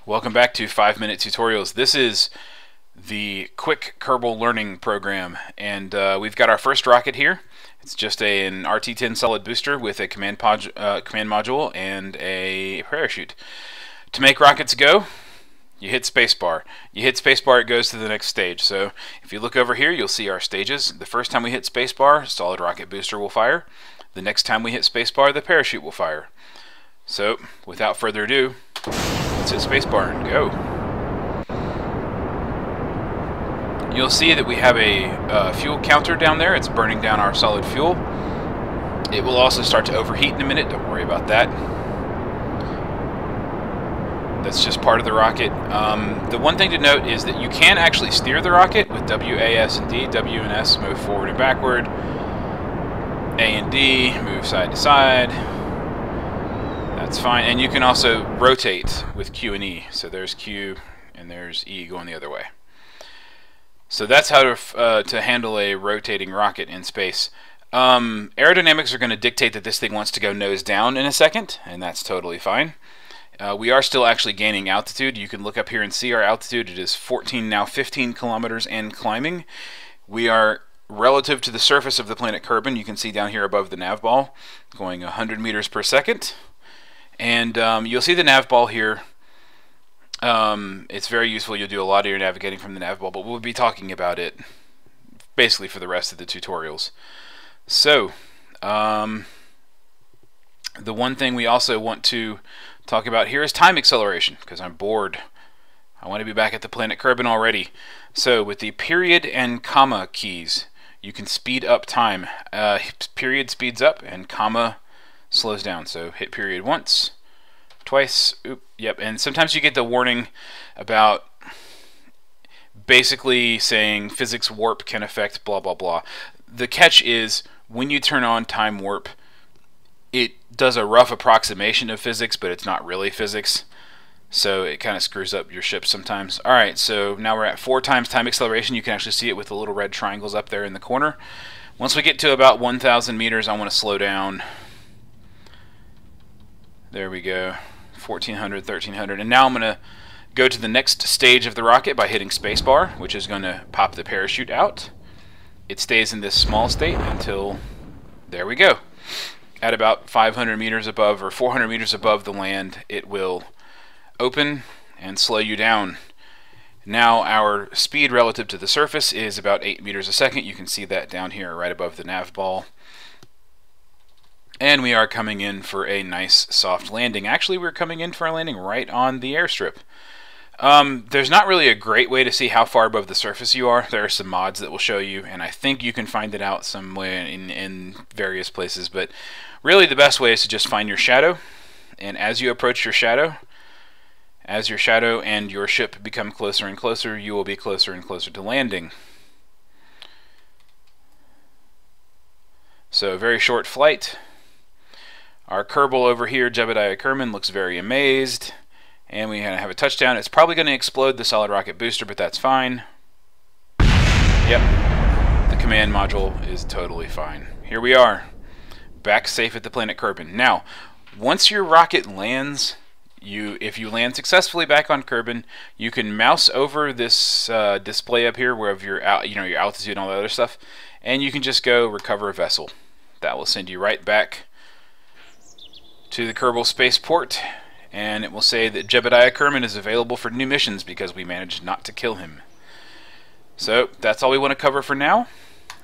Welcome back to 5-Minute Tutorials. This is the quick Kerbal learning program, and we've got our first rocket here. It's just an RT-10 solid booster with a command module and a parachute. To make rockets go, you hit spacebar. You hit spacebar, it goes to the next stage. So if you look over here, you'll see our stages. The first time we hit spacebar, solid rocket booster will fire. The next time we hit spacebar, the parachute will fire. So without further ado, let's hit spacebar and go. You'll see that we have a fuel counter down there. It's burning down our solid fuel. It will also start to overheat in a minute. Don't worry about that. That's just part of the rocket. The one thing to note is that you can actually steer the rocket with W, A, S, and D. W and S move forward and backward. A and D move side to side. That's fine, and you can also rotate with Q and E. So there's Q and there's E going the other way. So that's how to handle a rotating rocket in space. Aerodynamics are going to dictate that this thing wants to go nose down in a second, and that's totally fine. We are still actually gaining altitude. You can look up here and see our altitude. It is 14, now 15 kilometers and climbing. We are relative to the surface of the planet Kerbal. You can see down here above the nav ball going 100 meters per second. And you'll see the nav ball here. It's very useful. You'll do a lot of your navigating from the nav ball, but we'll be talking about it basically for the rest of the tutorials. So, the one thing we also want to talk about here is time acceleration, because I'm bored. I want to be back at the planet Kerbal already. So, with the period and comma keys, you can speed up time. Period speeds up and comma slows down. So hit period once, twice, yep, and sometimes you get the warning about basically saying physics warp can affect blah blah blah. The catch is when you turn on time warp, it does a rough approximation of physics, but it's not really physics, so it kind of screws up your ship sometimes. Alright, so now we're at 4 times time acceleration. You can actually see it with the little red triangles up there in the corner. Once we get to about 1,000 meters, I want to slow down. There we go, 1400, 1300, and now I'm going to go to the next stage of the rocket by hitting spacebar, which is going to pop the parachute out. It stays in this small state until, there we go. At about 500 meters above or 400 meters above the land, it will open and slow you down. Now our speed relative to the surface is about 8 meters a second. You can see that down here right above the nav ball. And we are coming in for a nice soft landing. Actually, we're coming in for a landing right on the airstrip. There's not really a great way to see how far above the surface you are. There are some mods that will show you, and I think you can find it out somewhere in various places. But really the best way is to just find your shadow. And as you approach your shadow, as your shadow and your ship become closer and closer, you will be closer and closer to landing. So very short flight. Our Kerbal over here, Jebediah Kerman, looks very amazed. And we have a touchdown. It's probably going to explode the solid rocket booster, but that's fine. Yep. The command module is totally fine. Here we are. Back safe at the planet Kerbal. Now, once your rocket lands, if you land successfully back on Kerbal, you can mouse over this display up here where your altitude and all that other stuff, and you can just go recover a vessel. That will send you right back to the Kerbal spaceport, and it will say that Jebediah Kerman is available for new missions because we managed not to kill him. So that's all we want to cover for now.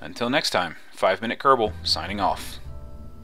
Until next time, 5-Minute Kerbal signing off.